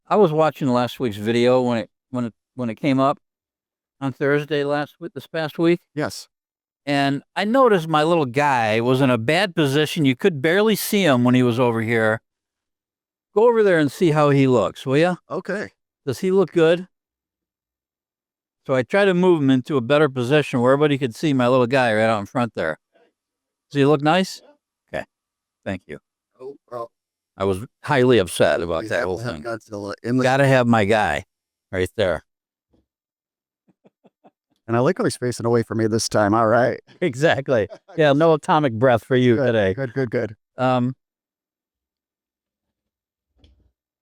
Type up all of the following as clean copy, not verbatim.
I was watching last week's video when it came up on Thursday this past week, Yes. and I noticed my little guy was in a bad position. You could barely see him when he was over here. Go over there and see how he looks, will you? Okay. Does he look good? So I tried to move him into a better position where everybody could see my little guy right out in front there. Does he look nice? Okay. Thank you. Oh, well, I was highly upset about we that have whole to have thing. Godzilla in the. Got to have my guy right there. And I like how he's facing away from me this time. All right. Exactly. Yeah, no atomic breath for you Good, today. Good.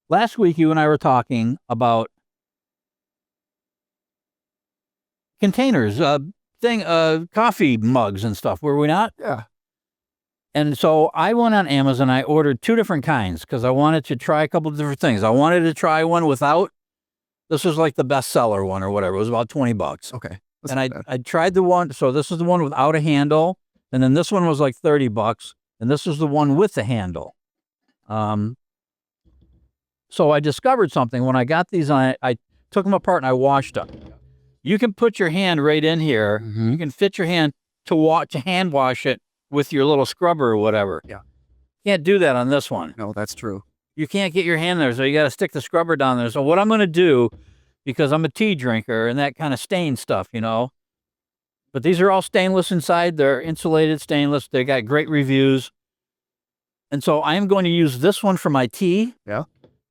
Last week you and I were talking about containers, coffee mugs and stuff, were we not? Yeah. And so I went on Amazon. I ordered 2 different kinds because I wanted to try a couple of different things. I wanted to try one without. This was like the bestseller one or whatever. It was about $20. Okay. And I tried the one. So this is the one without a handle, and then this one was like $30, and this is the one with the handle. So I discovered something when I got these. I took them apart and I washed them. You can put your hand right in here. Mhm. You can fit your hand to hand wash it with your little scrubber or whatever. Yeah. Can't do that on this one. No, that's true. You can't get your hand there, so you got to stick the scrubber down there. So what I'm going to do, because I'm a tea drinker and that kind of stain stuff, but these are all stainless inside. They're insulated stainless. They got great reviews. And so I am going to use this one for my tea. Yeah.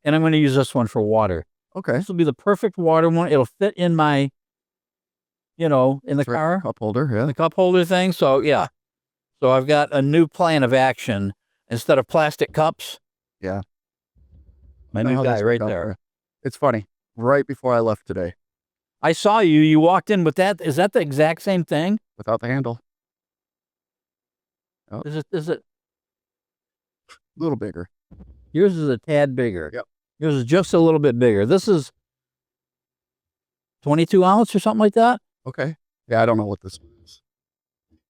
And I'm going to use this one for water. Okay. This will be the perfect water one. It'll fit in my, in the car, Cup holder. Yeah. the cup holder thing. So yeah. So I've got a new plan of action. Instead of plastic cups. Yeah. My I know new how guy this right worked out there. for you. It's funny. Right before I left today, I saw you. You walked in with that. Is that the exact same thing? without the handle, Is it? a little bigger. Yours is a tad bigger. Yep. Yours is just a little bit bigger. This is 22 ounce or something like that. Okay. Yeah, I don't know what this is.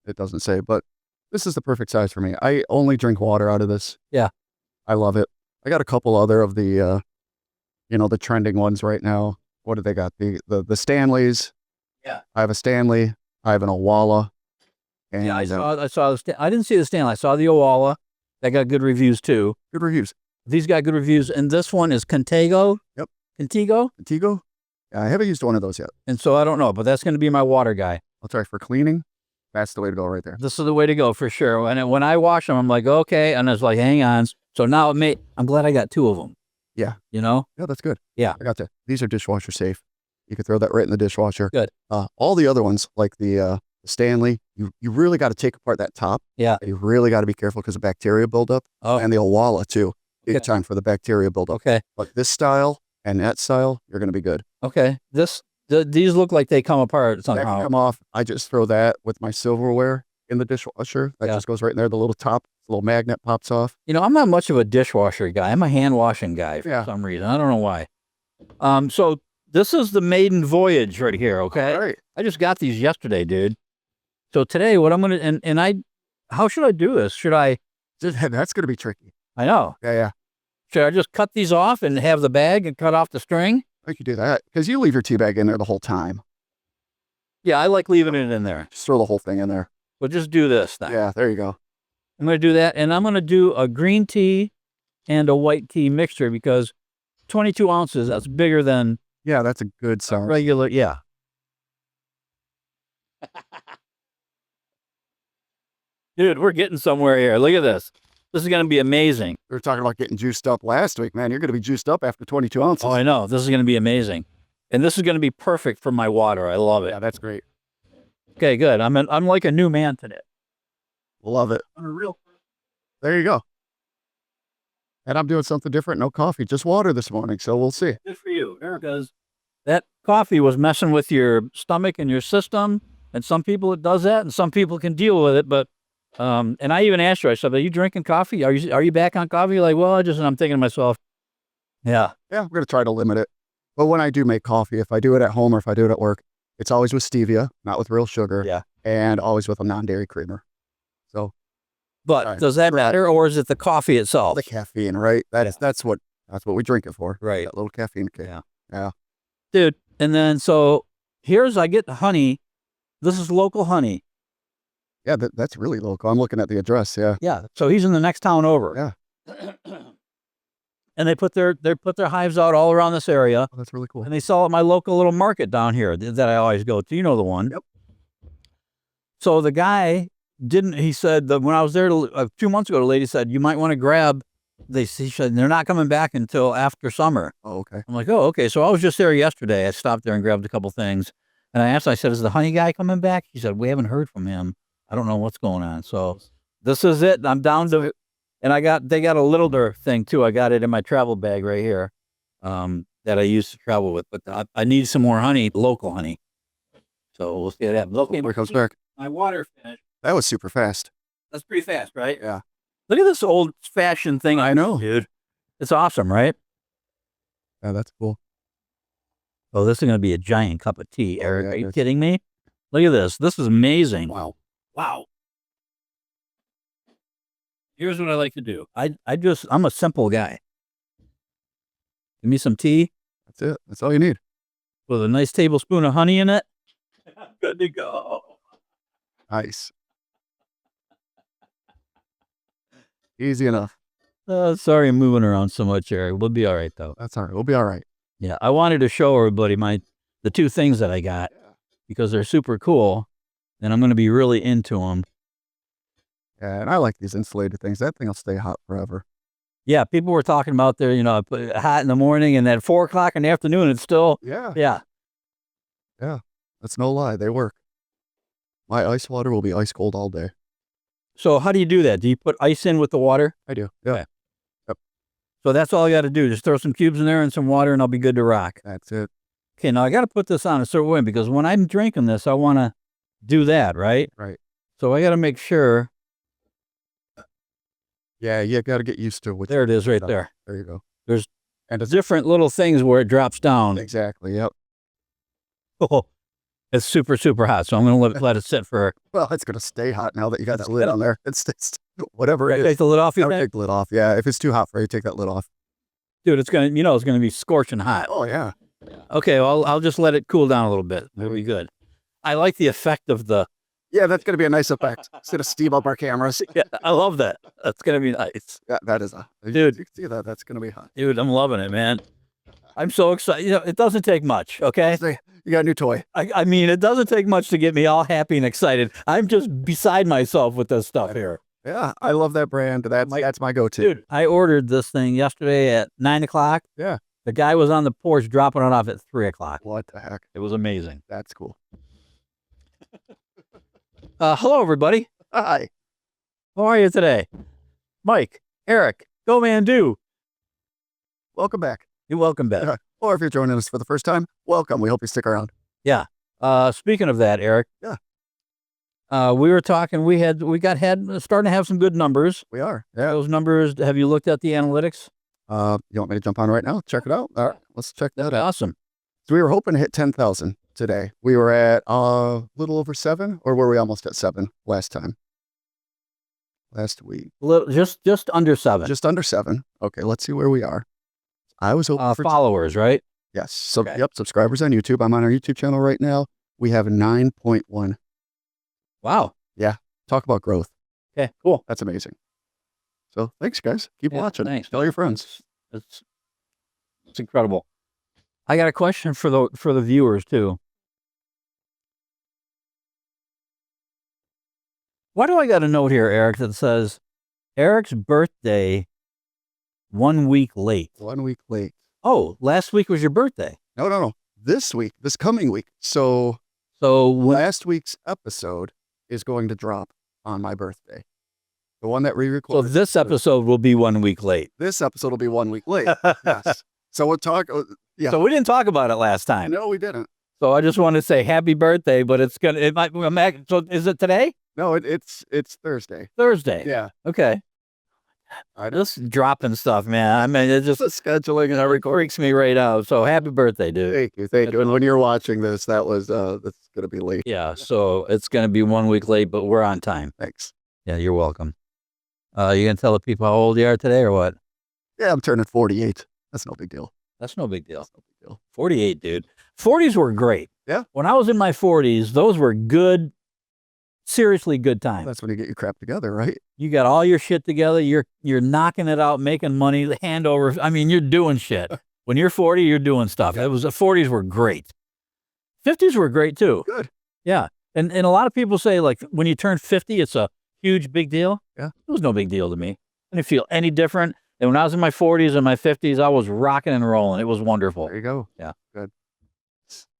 It doesn't say, but this is the perfect size for me. I only drink water out of this. Yeah. I love it. I got a couple other of the, the trending ones right now. What do they got? The Stanleys. Yeah. I have a Stanley. I have an Owala. And Yeah, I saw. I didn't see the Stanley. I saw the Owala. That got good reviews too. good reviews. These got good reviews, and this one is Contigo. Yep. Contigo. Contigo. Yeah, I haven't used one of those yet. And so I don't know, but that's going to be my water guy. I'll try for cleaning. That's the way to go right there. This is the way to go for sure. When I wash them, I'm like, okay, and it's like, hang on. So now I'm glad I got 2 of them. Yeah. Yeah, that's good. Yeah. I got that. These are dishwasher safe. You can throw that right in the dishwasher. Good. All the other ones, like the Stanley, you really got to take apart that top. Yeah. You really got to be careful because of bacteria buildup. Oh. And the Owala too. Big Okay. time for the bacteria buildup. Okay. But this style and that style, you're going to be good. Okay. These look like they come apart That somehow. can come off. I just throw that with my silverware in the dishwasher. That Yeah. just goes right in there. The little top, the little magnet pops off. I'm not much of a dishwasher guy. I'm a hand washing guy for Yeah. some reason. I don't know why. So this is the maiden voyage right here. Okay. All right. I just got these yesterday, dude. So today, what I'm gonna how should I do this? That's going to be tricky. I know. Yeah. Should I just cut these off and have the bag and cut off the string? I could do that because you leave your tea bag in there the whole time. Yeah, I like leaving it in there. Just throw the whole thing in there. We'll just do this then. Yeah, there you go. I'm going to do that, and I'm going to do a green tea and a white tea mixture because 22 ounces, that's bigger than Yeah, that's a good size. regular. Yeah. Dude, we're getting somewhere here. Look at this. This is going to be amazing. We were talking about getting juiced up last week, man. You're going to be juiced up after 22 ounces. Oh, I know. This is going to be amazing. And this is going to be perfect for my water. I love it. Yeah, that's great. Okay, good. I'm like a new man today. Love it. I'm a real. There you go. And I'm doing something different. No coffee, just water this morning. So we'll see. Good for you, because that coffee was messing with your stomach and your system. And some people it does that, and some people can deal with it. But and I even asked her. I said, "Are you drinking coffee? Are you back on coffee?" Like, well, and I'm thinking to myself, yeah, I'm going to try to limit it. But when I do make coffee, if I do it at home or if I do it at work, it's always with stevia, not with real sugar. Yeah. And always with a non-dairy creamer. So But Right. does that matter, or is it the coffee itself? the caffeine, right? That's what That's what we drink it for. Right. That little caffeine kick. Yeah. Dude, and then so I get the honey. This is local honey. Yeah, that's really local. I'm looking at the address. Yeah. Yeah. So he's in the next town over. Yeah. And they put their hives out all around this area. Oh, that's really cool. And they sell at my local little market down here that I always go to. You know the one. Yep. So the guy he said that when I was there 2 months ago, the lady said, you might want to grab, she said, they're not coming back until after summer. Oh, okay. I'm like, oh, okay. So I was just there yesterday. I stopped there and grabbed a couple things. And I said, is the honey guy coming back? He said, we haven't heard from him. I don't know what's going on. So this is it. I'm down to it. And they got a little thing too. I got it in my travel bag right here that I used to travel with. But I need some more honey, local honey. So we'll see what happens. Okay, Here it comes back. my water finished. That was super fast. That's pretty fast, right? Yeah. Look at this old-fashioned thing. I know. Dude. It's awesome, right? Yeah, that's cool. Oh, this is going to be a giant cup of tea, Eric. yeah, Are you it is. kidding me? Look at this. This is amazing. Wow. Wow. Here's what I like to do. I'm a simple guy. Give me some tea That's it. That's all you need. with a nice tablespoon of honey in it. Good to go. Nice. Easy enough. Sorry I'm moving around so much, Eric. We'll be all right, though. That's all right. We'll be all right. Yeah, I wanted to show everybody the two things that I got because they're super cool, and I'm going to be really into them. Yeah, and I like these insulated things. That thing will stay hot forever. Yeah, people were talking about I put it hot in the morning, and at 4 o'clock in the afternoon, it's still, Yeah. yeah. That's no lie. They work. My ice water will be ice cold all day. So how do you do that? Do you put ice in with the water? I do. Yeah. Okay. So that's all I got to do. Just throw some cubes in there and some water, and I'll be good to rock. That's it. Okay, now I got to put this on a certain way because when I'm drinking this, I want to do that, right? Right. So I got to make sure. Yeah, you got to get used to it. There it is right there. There you go. There's And it's different little things where it drops down. exactly. Yep. Oh, it's super, super hot. So I'm going to let it sit for. Well, it's going to stay hot now that you got that lid on there. It's whatever it is. Take the lid off, you I would think? take the lid off. Yeah. If it's too hot for you, take that lid off. Dude, it's going to be scorching hot. Oh, yeah. Okay, well, I'll just let it cool down a little bit. It'll be good. I like the effect of the. Yeah, that's going to be a nice effect. Instead of steam up our cameras. Yeah, I love that. That's going to be nice. Yeah, that is Dude. You can see that. That's going to be hot. Dude, I'm loving it, man. I'm so excited. It doesn't take much, okay? You got a new toy. I mean, it doesn't take much to get me all happy and excited. I'm just beside myself with this stuff here. Yeah, I love that brand. That's my go-to. Dude, I ordered this thing yesterday at 9 o'clock. Yeah. The guy was on the porch dropping it off at 3 o'clock. What the heck? It was amazing. That's cool. Hello, everybody. Hi. How are you today? Mike, Eric, GoManDo. Welcome back. You're welcome back. Or if you're joining us for the first time, welcome. We hope you stick around. Speaking of that, Eric. Yeah. We were talking. We starting to have some good numbers. We are. Yeah. Those numbers. Have you looked at the analytics? You want me to jump on right now? Check it out. All right. Let's check that out. Awesome. So we were hoping to hit 10,000 today. We were at a little over 7, or were we almost at 7 last week? Just under 7. Just under 7. Okay, let's see where we are. I was hoping for followers, right? Yes. So Okay. Yep, subscribers on YouTube. I'm on our YouTube channel right now. We have 9.1. Wow. Talk about growth. Okay. Cool. That's amazing. So thanks, guys. Keep Yeah, watching. thanks. Tell your friends. It's incredible. I got a question for the viewers too. Why do I got a note here, Eric, that says Eric's birthday 1 week late? 1 week late. Oh, last week was your birthday. No. This coming week. So So last week's episode is going to drop on my birthday. The one that we so recorded. this episode will be 1 week late. This episode will be 1 week late. Yes. So we'll talk. Yeah. So we didn't talk about it last time. No, we didn't. So I just want to say happy birthday, but it might. So is it today? No, it's Thursday. Thursday. Yeah. Okay. I Just dropping stuff, man. I mean, it just scheduling and everything. freaks me right out. So happy birthday, dude. Thank you. And when you're watching this, that's gonna be late. Yeah. So it's going to be 1 week late, but we're on time. Thanks. Yeah, you're welcome. You going to tell the people how old you are today or what? Yeah, I'm turning 48. That's no big deal. That's no big deal. That's no big deal. 48, dude. 40s were great. Yeah. When I was in my 40s, those were good, seriously good times. That's when you get your crap together, right? You got all your shit together. You're knocking it out, making money, the hand over. I mean, you're doing shit. When you're 40, you're doing stuff. Yeah. The 40s were great. 50s were great too. Good. Yeah. And a lot of people say, like, when you turn 50, it's a huge big deal. Yeah. It was no big deal to me. I didn't feel any different. And when I was in my 40s and my 50s, I was rocking and rolling. It was wonderful. There you go. Yeah. Good.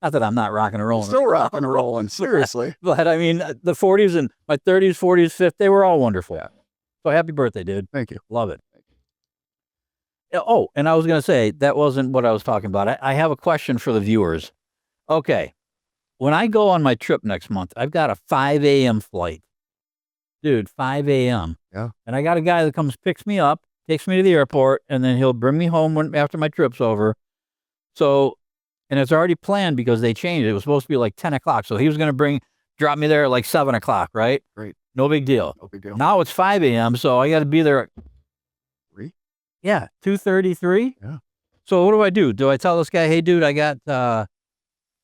Not that I'm not rocking and rolling. Still rocking and rolling. Seriously. But I mean, the 40s and my 30s, 40s, 50s, they were all wonderful. Yeah. So happy birthday, dude. Thank you. Love it. Oh, and I was going to say, that wasn't what I was talking about. I have a question for the viewers. Okay. When I go on my trip next month, I've got a 5 a.m. flight. Dude, 5 a.m. Yeah. And I got a guy that comes, picks me up, takes me to the airport, and then he'll bring me home after my trip's over. So, and it's already planned because they changed it. It was supposed to be like 10 o'clock. So he was going to drop me there at like 7 o'clock, right? Great. No big deal. No big deal. Now it's 5 a.m., so I got to be there at 3? Yeah, 2:33. Yeah. So what do? Do I tell this guy, hey, dude, I got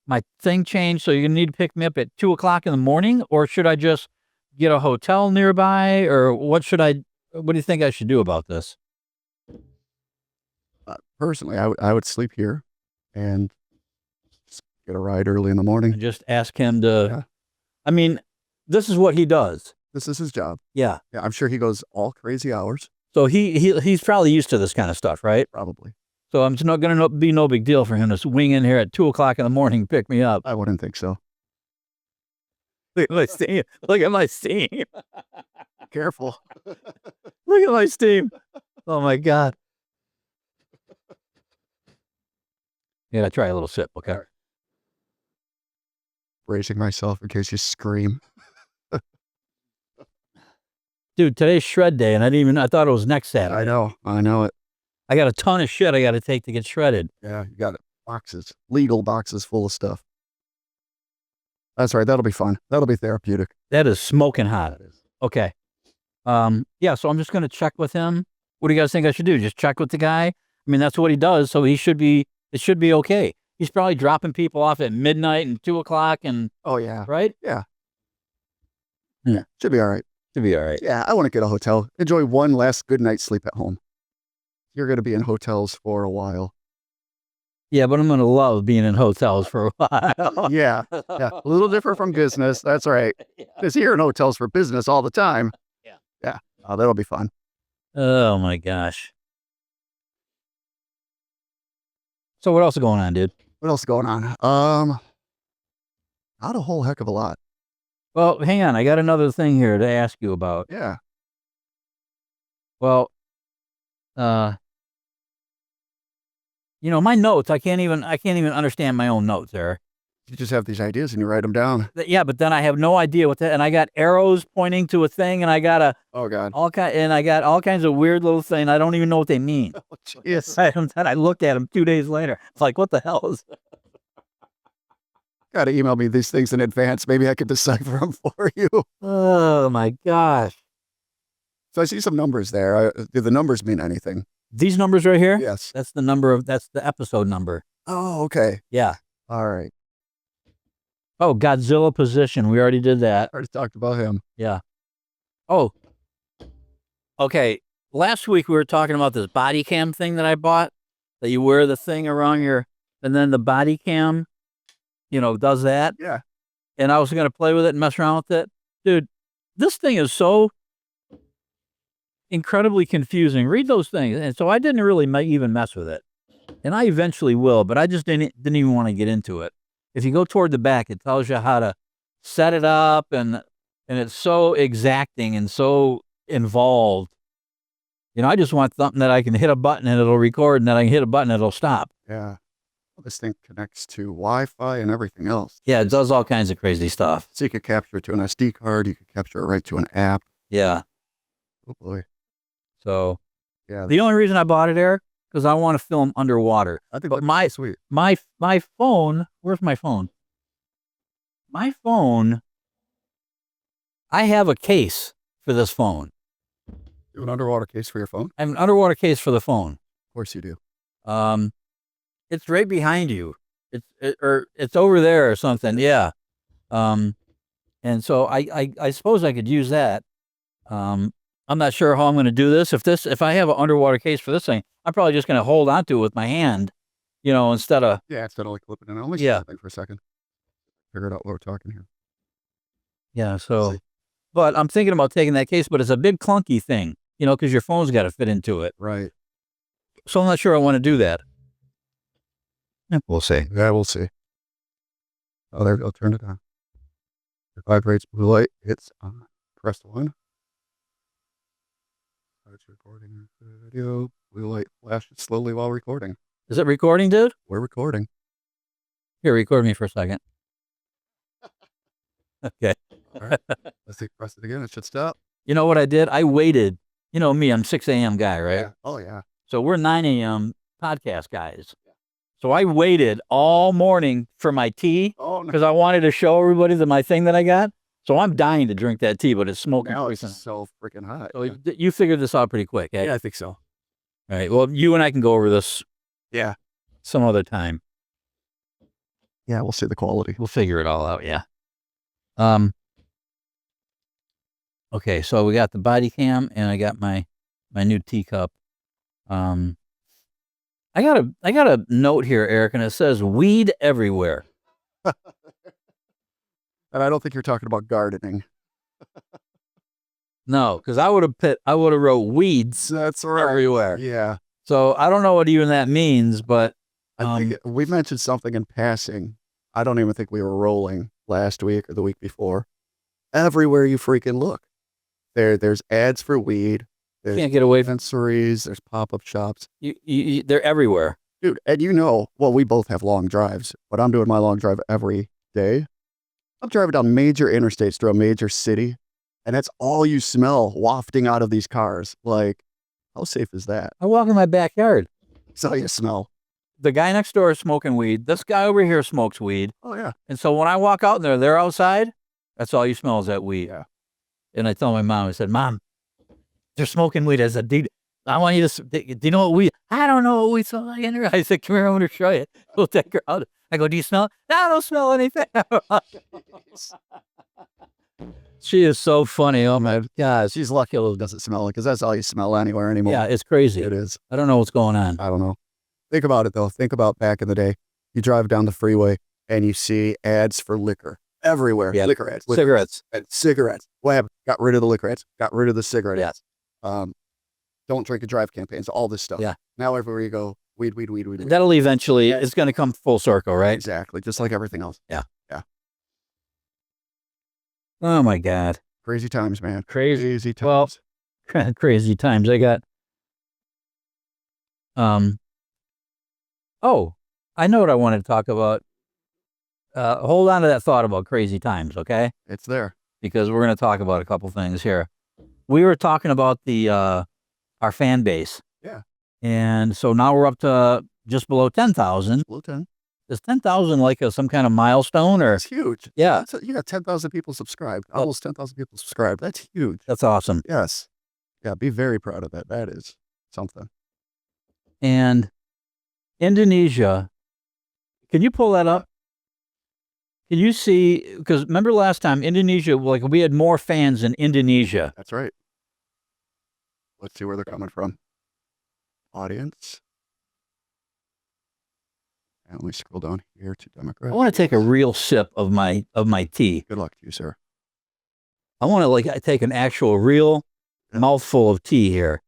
my thing changed, so you're going to need to pick me up at 2 o'clock in the morning? Or should I just get a hotel nearby? Or what do you think I should do about this? Personally, I would sleep here and just get a ride early in the morning. And just ask him to, Yeah. I mean, this is what he does. This is his job. Yeah. Yeah, I'm sure he goes all crazy hours. So he's probably used to this kind of stuff, right? Probably. So it's not going to be no big deal for him to swing in here at 2 o'clock in the morning and pick me up. I wouldn't think so. Look at my steam. Look at my steam. Careful. Look at my steam. Oh my God. Yeah, try a little sip, okay? Right. Bracing myself in case you scream. Dude, today's shred day, and I thought it was next Saturday. I know it. I got a ton of shit I got to take to get shredded. Yeah, you got it. Boxes, legal boxes full of stuff. That's right. That'll be fun. That'll be therapeutic. That is smoking hot. That is. Okay. Yeah, so I'm just going to check with him. What do you guys think I should do? Just check with the guy? I mean, that's what he does, so it should be okay. He's probably dropping people off at midnight and 2 o'clock and, Oh, yeah. right? Yeah. Yeah. Should be all right. Should be all right. Yeah, I want to get a hotel. Enjoy one last good night's sleep at home. You're going to be in hotels for a while. Yeah, but I'm going to love being in hotels for a while. Yeah. A little different from business. That's right. Because you're in hotels for business all the time. Yeah. Yeah. Oh, that'll be fun. Oh, my gosh. So what else is going on, dude? What else is going on? Not a whole heck of a lot. Well, hang on. I got another thing here to ask you about. Yeah. Well, my notes, I can't even understand my own notes there. You just have these ideas and you write them down. Yeah, but then I have no idea what that, and I got arrows pointing to a thing, and I got Oh, God. all kinds of weird little things. I don't even know what they mean. Yes. I looked at them 2 days later. It's like, what the hell is that? Got to email me these things in advance. Maybe I can decipher them for you. Oh my gosh. So I see some numbers there. Do the numbers mean anything? These numbers right here? Yes. That's the episode number. Oh, okay. Yeah. All right. Oh, Godzilla position. We already did that. Already talked about him. Yeah. Oh. Okay. Last week we were talking about this body cam thing that I bought, that you wear the thing around and then the body cam, does that. Yeah. And I was going to play with it and mess around with it. Dude, this thing is so incredibly confusing. Read those things. And so I didn't really even mess with it. And I eventually will, but I just didn't even want to get into it. If you go toward the back, it tells you how to set it up, and it's so exacting and so involved. I just want something that I can hit a button and it'll record, and then I can hit a button and it'll stop. Yeah. Well, this thing connects to Wi-Fi and everything else. Yeah, it does all kinds of crazy stuff. So you could capture it to an SD card. You could capture it right to an app. Yeah. Oh, boy. So Yeah. the only reason I bought it, Eric, because I want to film underwater. I think But that's sweet. My phone, where's my phone? My phone, I have a case for this phone. You have an underwater case for your phone? I have an underwater case for the phone. Of course you do. It's right behind you. Or it's over there or something. Yeah. And so I suppose I could use that. I'm not sure how I'm going to do this. If I have an underwater case for this thing, I'm probably just going to hold onto it with my hand, instead of. Yeah, instead of like flipping it. Let me see Yeah. something for a second. Figure out what we're talking here. Yeah. Let's So, see. but I'm thinking about taking that case, but it's a big clunky thing, because your phone's got to fit into it. Right. So I'm not sure I want to do that. We'll see. Yeah, we'll see. Oh, there we go. Turn it on. It vibrates blue light. It's on. Press 1. Starts recording video. Blue light flashes slowly while recording. Is it recording, dude? We're recording. Here, record me for a second. Okay. All right. Let's see. Press it again. It should stop. You know what I did? I waited. You know me, I'm 6 a.m. guy, right? Yeah. Oh, yeah. So we're 9 a.m. podcast guys. So I waited all morning for my tea Oh, no. because I wanted to show everybody my thing that I got. So I'm dying to drink that tea, but it's smoking. Now it's so freaking hot. So you figured this out pretty quick, eh? Yeah, I think so. All right. Well, you and I can go over this Yeah. some other time. Yeah, we'll see the quality. We'll figure it all out. Yeah. Okay. So we got the body cam and I got my new teacup. I got a note here, Eric, and it says weed everywhere. And I don't think you're talking about gardening. No, because I would have wrote weeds That's right. everywhere. Yeah. So I don't know what even that means, but I think we mentioned something in passing. I don't even think we were rolling last week or the week before. Everywhere you freaking look, there's ads for weed. There's can't get away from dispensaries. There's pop-up shops. they're everywhere. Dude, and well, we both have long drives, but I'm doing my long drive every day. I'm driving down major interstates through a major city, and that's all you smell wafting out of these cars. Like, how safe is that? I walk in my backyard. That's all you smell. The guy next door is smoking weed. This guy over here smokes weed. Oh, yeah. And so when I walk out there, they're outside. That's all you smell is that weed. Yeah. And I tell my mom, I said, Mom, they're smoking weed. I said, dude, I want you to, do you know what weed? I don't know what weed smells like in here. I said, come here, I'm going to show you. We'll take her out. I go, do you smell it? No, I don't smell anything. She is so funny. Oh my God. She's lucky it doesn't smell it because that's all you smell anywhere anymore. Yeah, it's crazy. It is. I don't know what's going on. I don't know. Think about it, though. Think about back in the day. You drive down the freeway and you see ads for liquor everywhere. Yeah. Liquor ads. Cigarettes. And cigarettes. What happened? Got rid of the liquor ads. Got rid of the cigarette ads. Don't drink and drive campaigns. All this stuff. Yeah. Now everywhere you go, weed. That'll eventually, it's going to come full circle, right? Exactly. Just like everything else. Yeah. Yeah. Oh my God. Crazy times, man. Crazy. times. Well, crazy times. I got, oh, I know what I wanted to talk about. Hold on to that thought about crazy times, okay? It's there. Because we're going to talk about a couple things here. We were talking about our fan base. Yeah. And so now we're up to just below 10,000. Below 10. Is 10,000 like some kind of milestone or? It's huge. Yeah. You got 10,000 people subscribed. Almost 10,000 people subscribed. That's huge. That's awesome. Yes. Yeah, be very proud of that. That is something. And Indonesia, can you pull that up? Can you see, because remember last time, Indonesia, like we had more fans in Indonesia. That's right. Let's see where they're coming from. Audience. And let me scroll down here to I Democrats. want to take a real sip of my tea. Good luck to you, sir. I want to take an actual real mouthful of tea here.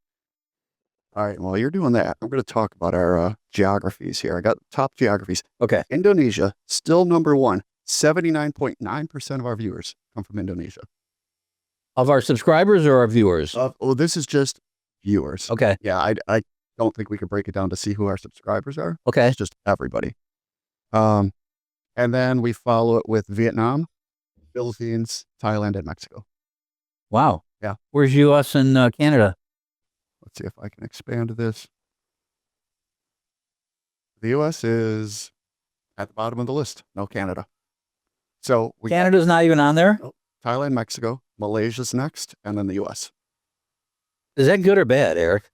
All right. While you're doing that, I'm going to talk about our geographies here. I got top geographies. Okay. Indonesia, still number one. 79.9% of our viewers come from Indonesia. Of our subscribers or our viewers? This is just viewers. Okay. Yeah, I don't think we could break it down to see who our subscribers are. Okay. It's just everybody. And then we follow it with Vietnam, Philippines, Thailand, and Mexico. Wow. Yeah. Where's U.S. and Canada? Let's see if I can expand this. The U.S. is at the bottom of the list. No Canada. So Canada's not even on there? Thailand, Mexico, Malaysia's next, and then the U.S. Is that good or bad, Eric?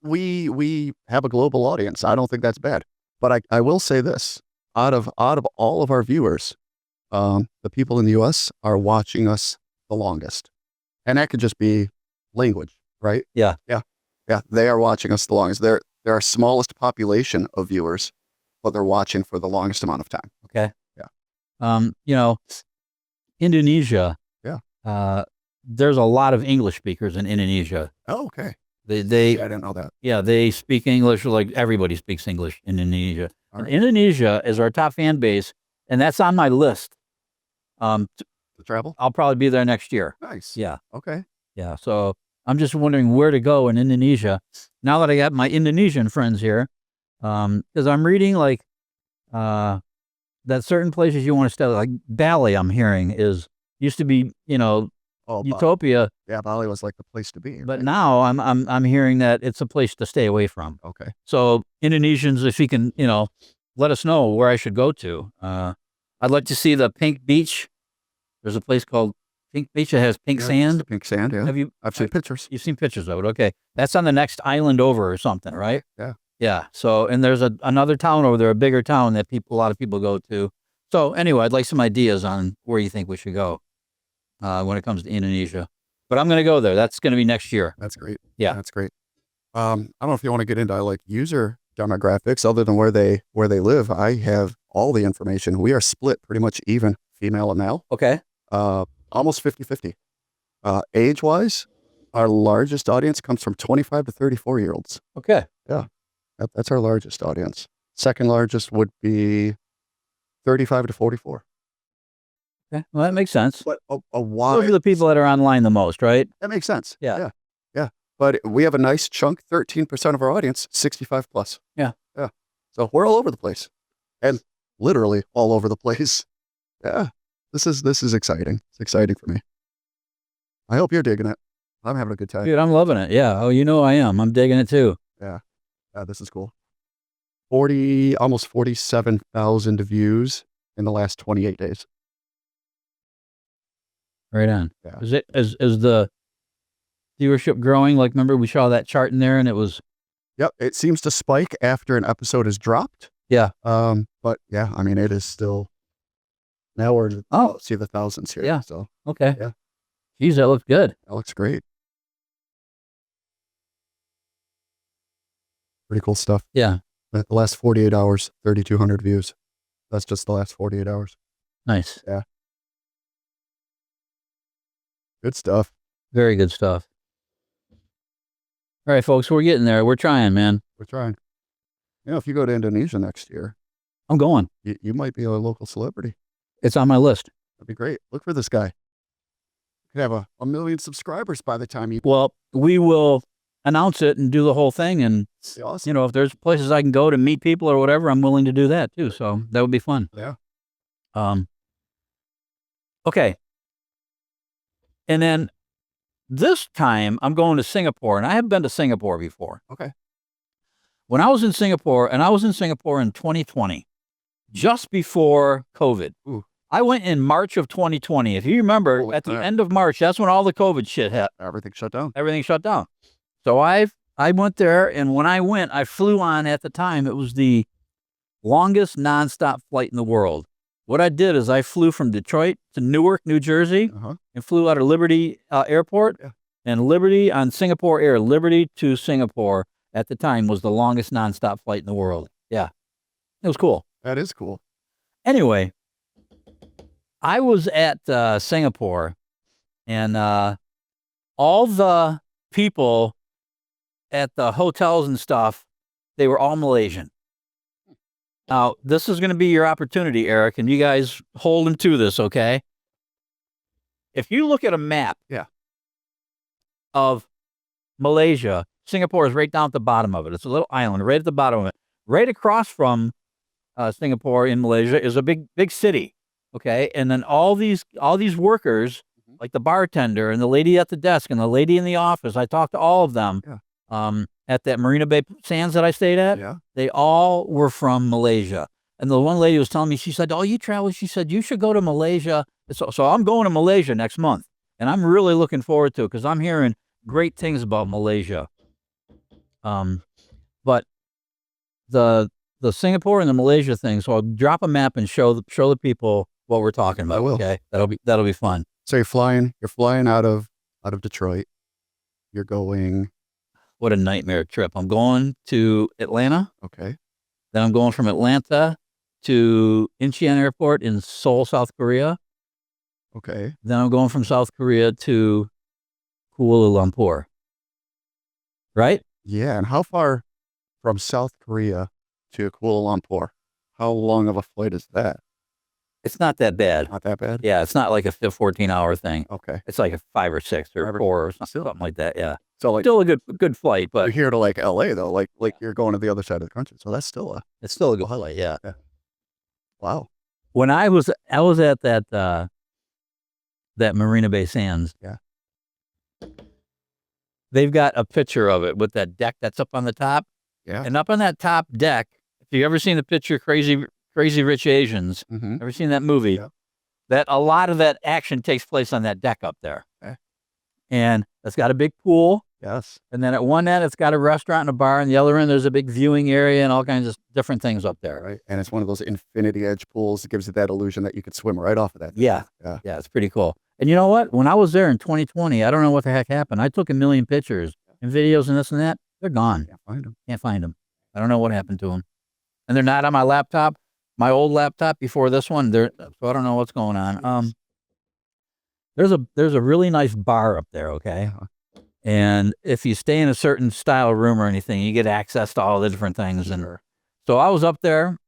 we have a global audience. I don't think that's bad. But I will say this: out of all of our viewers, the people in the U.S. are watching us the longest, and that could just be language, right? Yeah. Yeah. They are watching us the longest. They're our smallest population of viewers, but they're watching for the longest amount of time. Okay. Yeah. Indonesia. Yeah. There's a lot of English speakers in Indonesia. Oh, okay. They Yeah, I didn't know that. Yeah, they speak English like everybody speaks English in Indonesia. All And right. Indonesia is our top fan base, and that's on my list. The travel. I'll probably be there next year. Nice. Yeah, Okay. yeah. So I'm just wondering where to go in Indonesia now that I got my Indonesian friends here, because I'm reading like that certain places you want to stay, like Bali. I'm hearing used to be Oh, utopia, yeah. Bali was like the place to be. but right? now I'm hearing that it's a place to stay away from. Okay. So Indonesians, if you can, let us know where I should go to. I'd like to see the Pink Beach. There's a place called Pink Beach that has pink Yeah, sand. the pink sand. Yeah. Have you? I've seen pictures. You've seen pictures of it? Okay, that's on the next island over or something, right? Yeah. Yeah. So, and there's another town over there, a bigger town that a lot of people go to. So anyway, I'd like some ideas on where you think we should go when it comes to Indonesia. But I'm going to go there. That's going to be next year. That's great. Yeah. That's great. I don't know if you want to get into like user demographics other than where they live. I have all the information. We are split pretty much even, female and male. Okay. Almost 50-50. Age wise, our largest audience comes from 25 to 34-year-olds. Okay. That's our largest audience. Second largest would be 35 to 44. Okay. Well, that makes sense. But a Those are wide, the people that are online the most, right? that makes sense. Yeah. Yeah. But we have a nice chunk, 13% of our audience, 65 plus. Yeah. Yeah. So we're all over the place, and literally all over the place. Yeah. This is exciting. It's exciting for me. I hope you're digging it. I'm having a good time. Dude, I'm loving it. Yeah. Oh, I am. I'm digging it too. Yeah. This is cool. Almost 47,000 views in the last 28 days. Right on. Yeah. Is the viewership growing? Like, remember we saw that chart in there and it was. Yep. It seems to spike after an episode is dropped. Yeah. But yeah, I mean, it is still, now we're see the thousands here. Yeah. So Okay. Yeah. Geez, that looks good. that looks great. Pretty cool stuff. Yeah. The last 48 hours, 3,200 views. That's just the last 48 hours. Nice. Good stuff. Very good stuff. All right, folks, we're getting there. We're trying, man. We're trying. If you go to Indonesia next year, I'm going. you might be a local celebrity. It's on my list. That'd be great. Look for this guy. You could have a million subscribers by the time you. Well, we will announce it and do the whole thing. And, Be awesome. if there's places I can go to meet people or whatever, I'm willing to do that too. So that would be fun. Yeah. Okay. And then this time I'm going to Singapore, and I haven't been to Singapore before. Okay. When I was in Singapore, and I was in Singapore in 2020, just before COVID. Ooh. I went in March of 2020. If you remember, Holy at the crap. end of March, that's when all the COVID shit hit. Everything shut down. Everything shut down. So I went there, and when I went, I flew on, at the time, it was the longest nonstop flight in the world. What I did is I flew from Detroit to Newark, New Jersey, Uh-huh. and flew out of Liberty Airport, Yeah. and Liberty on Singapore Air. Liberty to Singapore at the time was the longest nonstop flight in the world. Yeah. It was cool. That is cool. Anyway, I was at Singapore, and all the people at the hotels and stuff, they were all Malaysian. Now, this is going to be your opportunity, Eric, and you guys hold him to this, okay? If you look at a map Yeah. of Malaysia, Singapore is right down at the bottom of it. It's a little island right at the bottom of it. Right across from Singapore in Malaysia is a big city, okay? And then all these workers, Mhm. like the bartender and the lady at the desk and the lady in the office, I talked to all of them at that Marina Bay Sands that I stayed at. Yeah. They all were from Malaysia. And the one lady was telling me, she said, "Oh, you travel?" She said, "You should go to Malaysia." So I'm going to Malaysia next month, and I'm really looking forward to it because I'm hearing great things about Malaysia. But the Singapore and the Malaysia thing. So I'll drop a map and show the people what we're talking about. I will. Okay, that'll be fun. So you're flying out of Detroit. You're going. What a nightmare trip! I'm going to Atlanta. Okay. Then I'm going from Atlanta to Incheon Airport in Seoul, South Korea. Okay. Then I'm going from South Korea to Kuala Lumpur. Right? Yeah. And how far from South Korea to Kuala Lumpur? How long of a flight is that? It's not that bad. Not that bad? Yeah, it's not like a 14-hour thing. Okay. It's like a 5 or 6 or 4 or something like that. Yeah. So like Still a good flight, you're but here to like LA though, like you're going to the other side of the country. So that's still it's still a good flight. Yeah. wow. When I was at that Marina Bay Sands. Yeah. They've got a picture of it with that deck that's up on the top. Yeah. And up on that top deck, if you've ever seen the picture Crazy Rich Asians, Mm-hmm. ever seen that movie? Yeah. That a lot of that action takes place on that deck up there. Okay. And it's got a big pool. Yes. And then at one end, it's got a restaurant and a bar. And the other end, there's a big viewing area and all kinds of different things up there. Right. And it's one of those infinity edge pools that gives it that illusion that you could swim right off of that. Yeah. Yeah. Yeah, it's pretty cool. And you know what? When I was there in 2020, I don't know what the heck happened. I took a million pictures and videos and this and that. They're gone. Can't find them. I don't know what happened to them. And they're not on my laptop, my old laptop before this one. So I don't know what's going on. There's a really nice bar up there, okay? And if you stay in a certain style room or anything, you get access to all the different things. And so I was up there,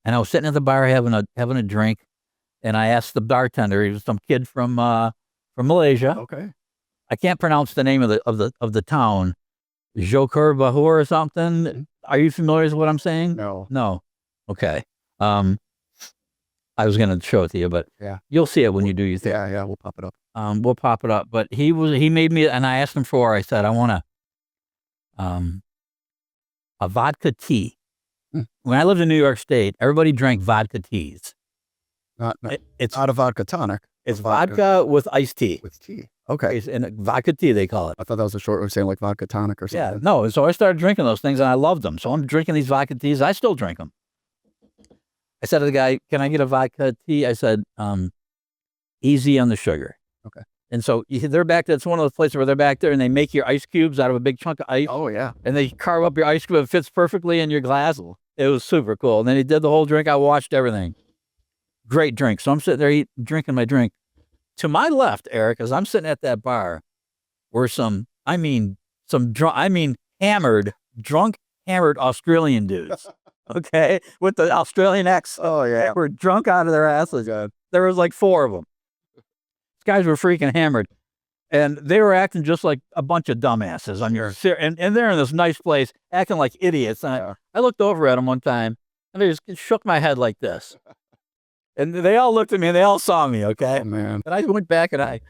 and I was sitting at the bar having a drink, and I asked the bartender. He was some kid from Malaysia. Okay. I can't pronounce the name of the town, Joker Bahur or something. Mhm. Are you familiar with what I'm saying? No. No. Okay. I was going to show it to you, but Yeah. you'll see it when you do your thing. Yeah. We'll pop it up. We'll pop it up. But he made me, and I asked him I said, I want a vodka tea. Hmm. When I lived in New York State, everybody drank vodka teas. It's Not a vodka tonic. It's vodka with iced tea. with tea. Okay. And vodka tea, they call it. I thought that was a short way of saying like vodka tonic or Yeah, something. no. So I started drinking those things, and I loved them. So I'm drinking these vodka teas. I still drink them. I said to the guy, "Can I get a vodka tea?" I said, "Easy on the sugar." Okay. And so they're back there. It's one of those places where they're back there, and they make your ice cubes out of a big chunk of ice, Oh yeah. and they carve up your ice cube. It fits perfectly in your glass. It was super cool. And then he did the whole drink. I watched everything. Great drink. So I'm sitting there drinking my drink. To my left, Eric, as I'm sitting at that bar, were drunk, hammered Australian dudes. Okay, with the Australian accent. Oh yeah. They were drunk out of their asses. God. There was like 4 of them. These guys were freaking hammered, and they were acting just like a bunch of dumbasses on your and they're in this nice place acting like idiots. And Yeah. I looked over at them one time, and they just shook my head like this, and they all looked at me and they all saw me. Okay, Oh man. and I went back and I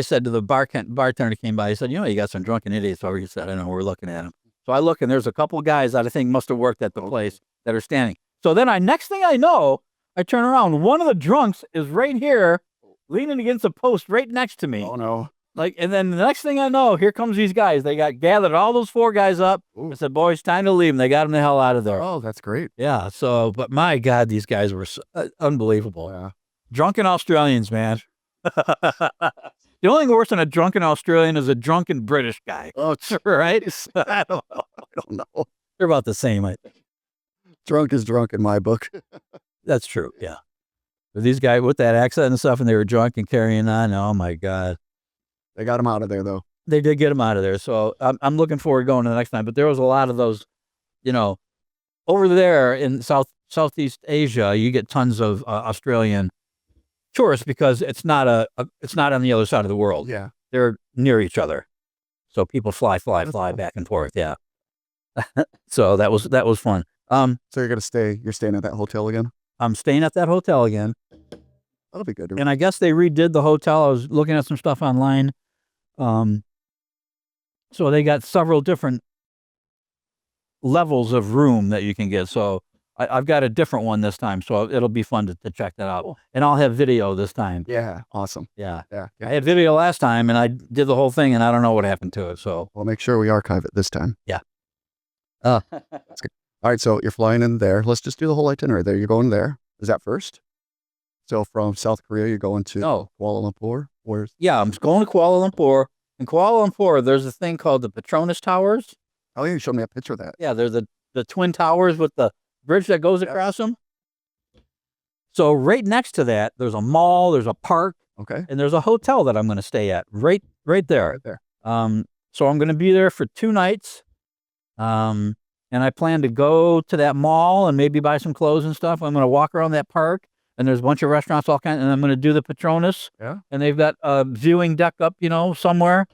said to the bartender came by. He said, "You got some drunken idiots over." He said, "I know. We're looking at them." So I look, and there's a couple of guys that I think must have worked at the place that are standing. So then next thing I know, I turn around. One of the drunks is right here, leaning against a post right next to me. Oh no. And then the next thing I know, here comes these guys. They got gathered all those 4 guys up. Ooh. I said, "Boys, time to leave them." They got them the hell out of there. Oh, that's great. Yeah. So, but my God, these guys were unbelievable. Yeah. Drunken Australians, man. The only thing worse than a drunken Australian is a drunken British guy. Oh, Right? I don't know. I don't know. They're about the same, I think. Drunk is drunk in my book. That's true, yeah. But these guys with that accent and stuff, and they were drunk and carrying on. Oh, my God. They got him out of there though. They did get them out of there. So I'm looking forward to going to the next time. But there was a lot of those, over there in Southeast Asia, you get tons of Australian tourists because it's not on the other side of the world. Yeah. They're near each other. So people fly back and forth. Yeah. So that was fun. So you're staying at that hotel again? I'm staying at that hotel again. That'll be good. And I guess they redid the hotel. I was looking at some stuff online. So they got several different levels of room that you can get. So I've got a different one this time, so it'll be fun to check that out. Cool. And I'll have video this time. Yeah, awesome. Yeah. Yeah. I had video last time, and I did the whole thing, and I don't know what happened to it. So We'll make sure we archive it this time. Yeah. That's good. All right, so you're flying in there. Let's just do the whole itinerary there. You're going there. Is that first? So from South Korea, you're going to No. Kuala Lumpur? Where's? Yeah, I'm going to Kuala Lumpur. In Kuala Lumpur, there's a thing called the Petronas Towers. Oh, yeah, you showed me a picture of that. Yeah, they're the twin towers with the bridge that goes across them. So right next to that, there's a mall, there's a park, Okay. and there's a hotel that I'm going to stay at right there. Right there. So I'm going to be there for 2 nights. And I plan to go to that mall and maybe buy some clothes and stuff. I'm going to walk around that park, and there's a bunch of restaurants, all kinds, and I'm going to do the Petronas. Yeah. And they've got a viewing deck up, somewhere.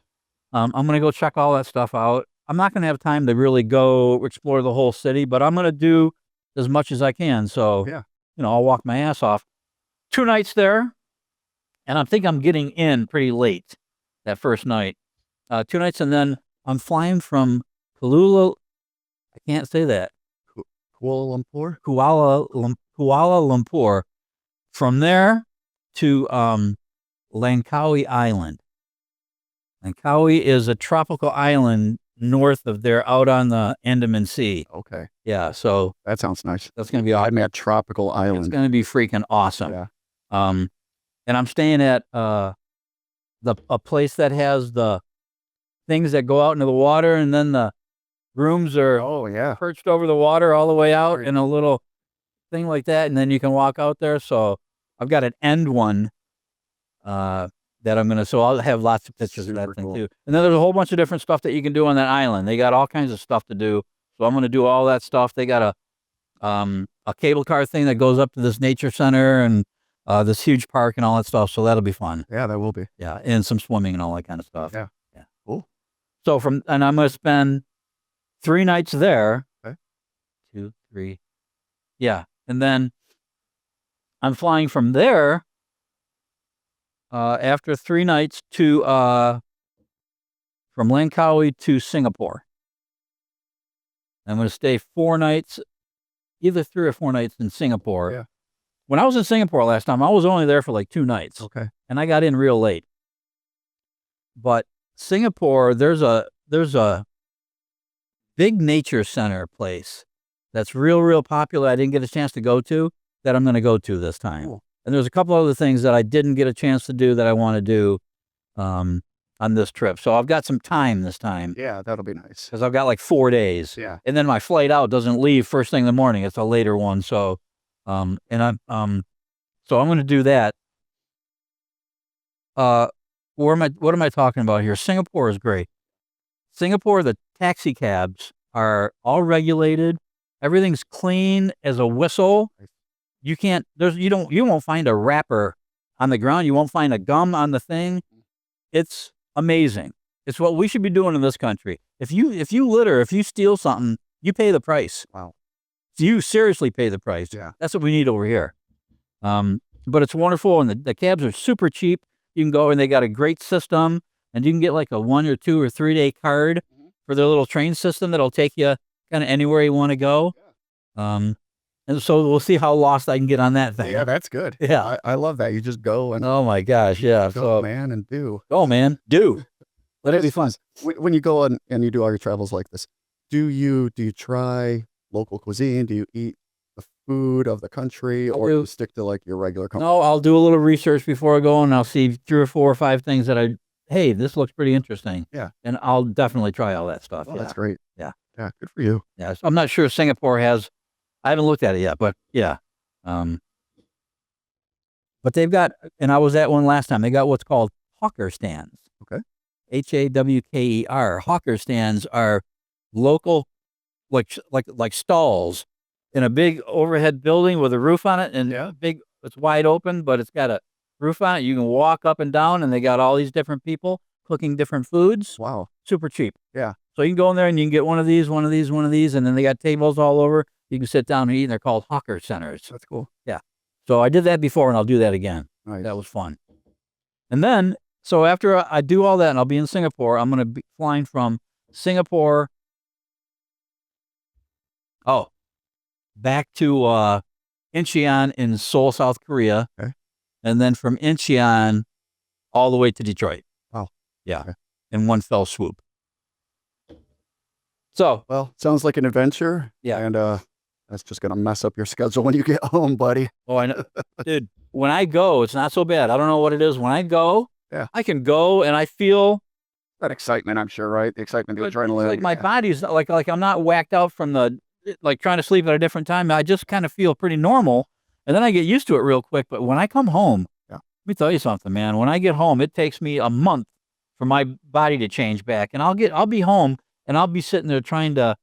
I'm going to go check all that stuff out. I'm not going to have time to really go explore the whole city, but I'm going to do as much as I can. So, Yeah. I'll walk my ass off. 2 nights there, and I think I'm getting in pretty late that first night. 2 nights, and then I'm flying from I can't say that. Kuala Lumpur? Kuala Lumpur. From there to Langkawi Island. Langkawi is a tropical island north of there, out on the Andaman Sea. Okay. Yeah, so That sounds nice. that's going to be I awesome. mean, a tropical It's island. going to be freaking awesome. Yeah. And I'm staying at a place that has the things that go out into the water, and then the rooms are Oh, yeah. perched over the water all the way out Right. in a little thing like that, and then you can walk out there. So I've got an end one that I'm gonna. So I'll have lots of pictures of Super that thing cool. too. And then there's a whole bunch of different stuff that you can do on that island. They got all kinds of stuff to do. So I'm gonna do all that stuff. They got a cable car thing that goes up to this nature center and this huge park and all that stuff. So that'll be fun. Yeah, that will be. Yeah, and some swimming and all that kind of stuff. Yeah. Cool. So and I'm gonna spend 3 nights there. Okay. 2, 3. Yeah, and then I'm flying from there after 3 nights to from Langkawi to Singapore. I'm going to stay 4 nights, either 3 or 4 nights in Singapore. Yeah. When I was in Singapore last time, I was only there for like 2 nights, Okay. and I got in real late. But Singapore, there's a big nature center place that's real popular. I didn't get a chance to go to, that I'm going to go to this time. Cool. And there's a couple other things that I didn't get a chance to do that I want to do on this trip. So I've got some time this time, Yeah, that'll be nice. because I've got like 4 days. Yeah. And then my flight out doesn't leave first thing in the morning. It's a later one. So, so I'm going to do that. What am I talking about here? Singapore is great. Singapore, the taxi cabs are all regulated. Everything's clean as a whistle. You won't find a wrapper on the ground. You won't find a gum on the thing. It's amazing. It's what we should be doing in this country. If you litter, if you steal something, you pay the price. Wow. You seriously pay the price. Yeah. That's what we need over here. But it's wonderful, and the cabs are super cheap. You can go, and they got a great system, and you can get like a 1 or 2 or 3 day card for their little train system that'll take you kind of anywhere you want to go. And so we'll see how lost I can get on that thing. Yeah, that's good. Yeah. I love that. You just go and Oh my gosh, yeah. go, So man, and do. go, man, do. Let it be fun. When you go on and you do all your travels like this, do you try local cuisine? Do you eat the food of the country, or do you stick to like your regular country? No, I'll do a little research before I go, and I'll see 3 or 4 or 5 things that hey, this looks pretty interesting. Yeah. And I'll definitely try all that stuff. Oh, Yeah. that's great. Yeah. Yeah, good for you. Yeah. So I'm not sure Singapore has. I haven't looked at it yet, but yeah. But they've got, and I was at one last time. They got what's called hawker stands. Okay. HAWKER. Hawker stands are local, like stalls in a big overhead building with a roof on it, and Yeah. it's wide open, but it's got a roof on it. You can walk up and down, and they got all these different people cooking different foods. Wow. Super cheap. Yeah. So you can go in there and you can get one of these, and then they got tables all over. You can sit down and eat, and they're called hawker centers. That's cool. So I did that before, and I'll do that again. Nice. That was fun. And then, so after I do all that, and I'll be in Singapore, I'm going to be flying from Singapore. Oh, back to Incheon in Seoul, South Korea, Okay. and then from Incheon all the way to Detroit. Wow. Yeah, Okay. in one fell swoop. So, Well, sounds like an adventure. Yeah. And that's just going to mess up your schedule when you get home, buddy. oh, I know, dude. When I go, it's not so bad. I don't know what it is. When I go, Yeah. I can go and I feel That excitement, I'm sure, right? The excitement, the it's adrenaline. like my body's like I'm not whacked out from the like trying to sleep at a different time. I just kind of feel pretty normal, and then I get used to it real quick. But when I come home, Yeah. let me tell you something, man. When I get home, it takes me a month for my body to change back, and I'll be home and I'll be sitting there trying to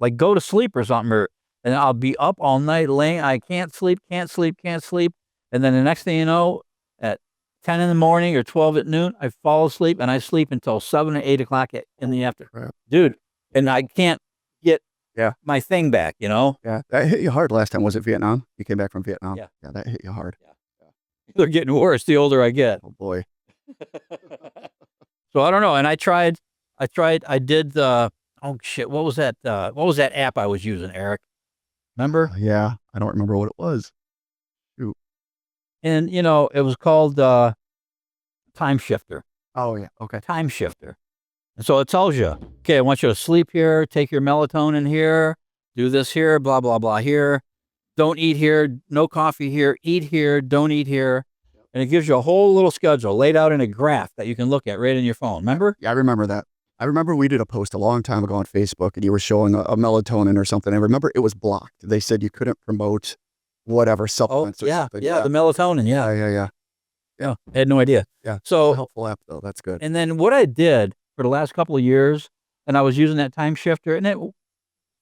like go to sleep or something, and I'll be up all night laying. I can't sleep, and then the next thing you know, at 10 in the morning or 12 at noon, I fall asleep and I sleep until 7 or 8 o'clock in the afternoon. Crap. Dude, and I can't get Yeah. my thing back, you know? Yeah, that hit you hard last time. Was it Vietnam? You came back from Vietnam? Yeah. Yeah, that hit you hard. They're getting worse the older I get. Oh, boy. So I don't know. And I did the, oh shit, what was that app I was using, Eric? Remember? Yeah, I don't remember what it was. And, you know, it was called Time Shifter. Oh, yeah. Okay. Time Shifter. And so it tells you, okay, I want you to sleep here, take your melatonin here, do this here, blah, blah, blah here. Don't eat here, no coffee here, eat here, don't eat here. And it gives you a whole little schedule laid out in a graph that you can look at right in your phone. Remember? Yeah, I remember that. I remember we did a post a long time ago on Facebook and you were showing a melatonin or something. I remember it was blocked. They said you couldn't promote whatever Oh, supplements or yeah, something. yeah, the melatonin, yeah. Yeah. I had no idea. Yeah. So, A helpful app, though. That's good. and then what I did for the last couple of years, and I was using that time shifter, and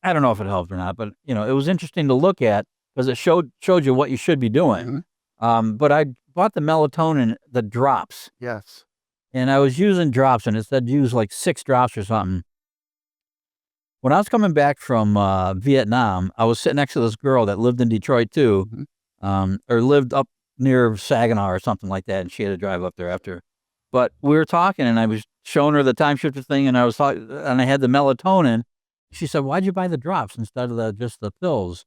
I don't know if it helped or not, but you know, it was interesting to look at because it showed you what you should be doing. Mhm. But I bought the melatonin, the drops, Yes. and I was using drops, and it said use like 6 drops or something. When I was coming back from Vietnam, I was sitting next to this girl that lived in Detroit too, or lived up near Saginaw or something like that, and she had to drive up there after. But we were talking, and I was showing her the time shifter thing, and I was talking, and I had the melatonin. She said, "Why'd you buy the drops instead of just the pills?"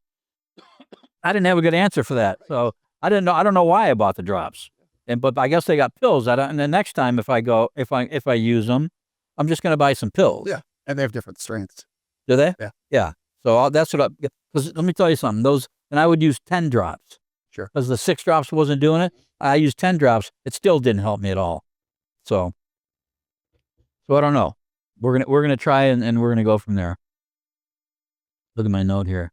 I didn't have a good answer for that, so I didn't know. I don't know why I bought the drops, but I guess they got pills. And the next time if I use them, I'm just gonna buy some pills. Yeah. And they have different strengths. Do they? Yeah. Yeah. So that's what because let me tell you something. And I would use 10 drops. Sure. Because the 6 drops wasn't doing it. I used 10 drops. It still didn't help me at all. So I don't know. We're gonna try and we're gonna go from there. Look at my note here.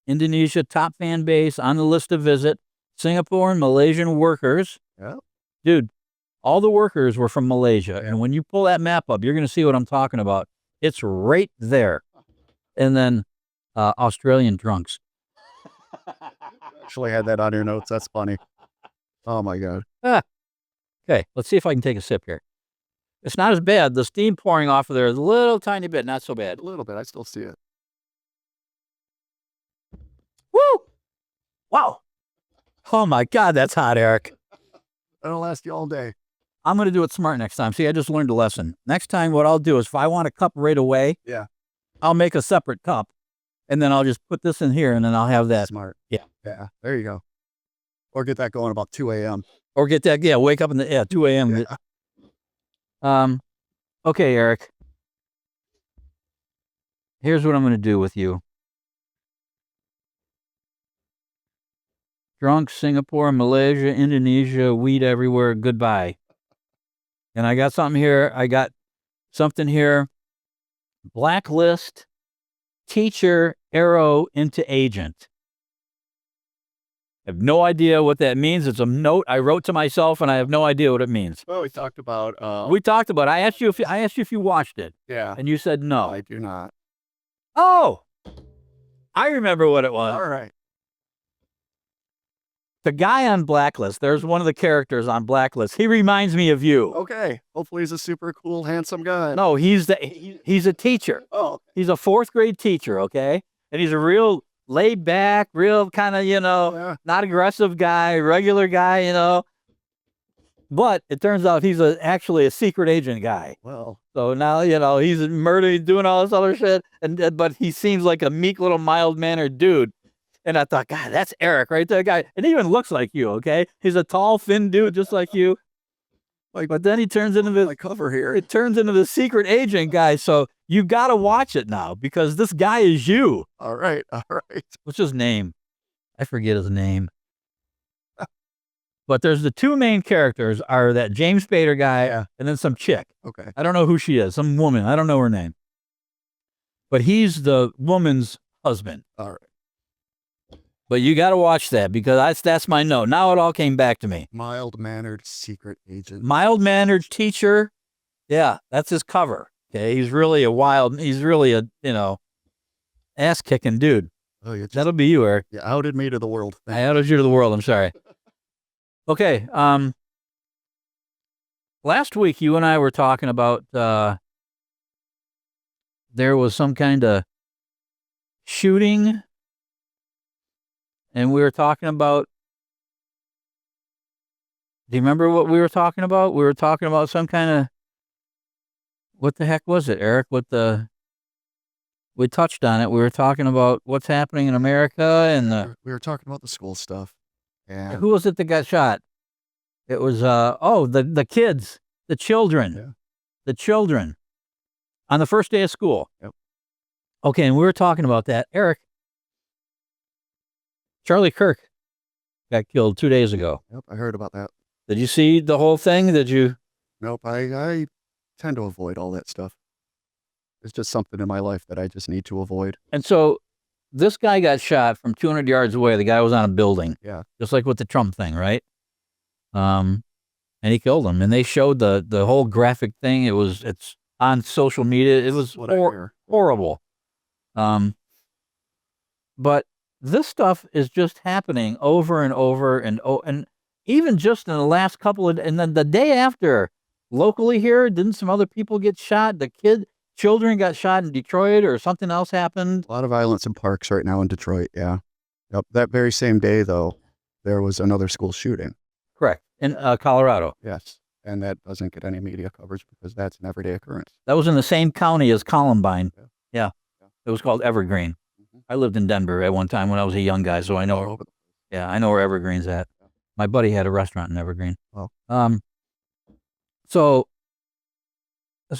Indonesia top fan base on the list to visit. Singapore and Malaysian workers. Yeah. Dude, all the workers were from Malaysia. And when you pull that map up, you're gonna see what I'm talking about. It's right there. And then Australian drunks. Actually had that on your notes. That's funny. Oh, my God. Okay, let's see if I can take a sip here. It's not as bad. The steam pouring off of there is a little tiny bit, not so bad. A little bit. I still see it. Woo! Wow. Oh my God, that's hot, Eric. That'll last you all day. I'm going to do it smart next time. See, I just learned a lesson. Next time, what I'll do is if I want a cup right away, Yeah. I'll make a separate cup, and then I'll just put this in here, and then I'll have that. Smart. Yeah. Yeah. There you go. Or get that going about 2 a.m. Or get that, wake up in the 2 a.m. Yeah. Okay, Eric. Here's what I'm going to do with you. Drunk, Singapore, Malaysia, Indonesia, weed everywhere, goodbye. And I got something here. Blacklist, teacher, arrow into agent. I have no idea what that means. It's a note I wrote to myself, and I have no idea what it means. Well, we talked about. We talked about it. I asked you if you watched it, Yeah. and you said no. I do not. Oh, I remember what it was. All right. The guy on Blacklist, there's one of the characters on Blacklist. He reminds me of you. Okay. Hopefully he's a super cool, handsome guy. No, he's a teacher. Oh. He's a 4th grade teacher, okay? And he's a real laid back, real kind of, Yeah. not aggressive guy, regular guy, But it turns out he's actually a secret agent guy. Well. So now, he's murdering, doing all this other shit. But he seems like a meek little mild-mannered dude. And I thought, God, that's Eric right there, guy. And he even looks like you, okay? He's a tall, thin dude just like you. But then he turns into My cover here. it turns into the secret agent guy. So you got to watch it now because this guy is you. All right. What's his name? I forget his name. But there's the two main characters are that James Spader guy and then some chick. Okay. I don't know who she is. Some woman. I don't know her name. But he's the woman's husband. All right. But you got to watch that because that's my note. Now it all came back to me. Mild-mannered secret agent. Mild-mannered teacher. Yeah, that's his cover. Okay, he's really a ass-kicking dude. Oh, That'll be you, Eric. You outed me to the world. I outed you to the world. I'm sorry. Okay. Last week you and I were talking about there was some kind of shooting. And we were talking about, do you remember what we were talking about? We were talking about some kind of, what the heck was it, Eric? We touched on it. We were talking about what's happening in America and we were talking about the school stuff. And who was it that got shot? It was, the kids, the children. Yeah. The children on the first day of school. Yep. Okay, and we were talking about that. Eric, Charlie Kirk got killed 2 days ago. Yep, I heard about that. Did you see the whole thing? Did you? Nope, I tend to avoid all that stuff. It's just something in my life that I just need to avoid. And so this guy got shot from 200 yards away. The guy was on a building. Yeah. Just like with the Trump thing, right? And he killed him. And they showed the whole graphic thing. It's on social media. It was horrible. But this stuff is just happening over and over and even just in the last couple of, and then the day after, locally here, didn't some other people get shot? Children got shot in Detroit or something else happened. A lot of violence in parks right now in Detroit, yeah. Yep. That very same day, though, there was another school shooting. Correct. In Colorado. Yes. And that doesn't get any media coverage because that's an everyday occurrence. That was in the same county as Columbine. Yeah. It was called Evergreen. Mm-hmm. I lived in Denver at one time when I was a young guy, so I know. Yeah, I know where Evergreen's at. Yeah. My buddy had a restaurant in Evergreen. Oh. So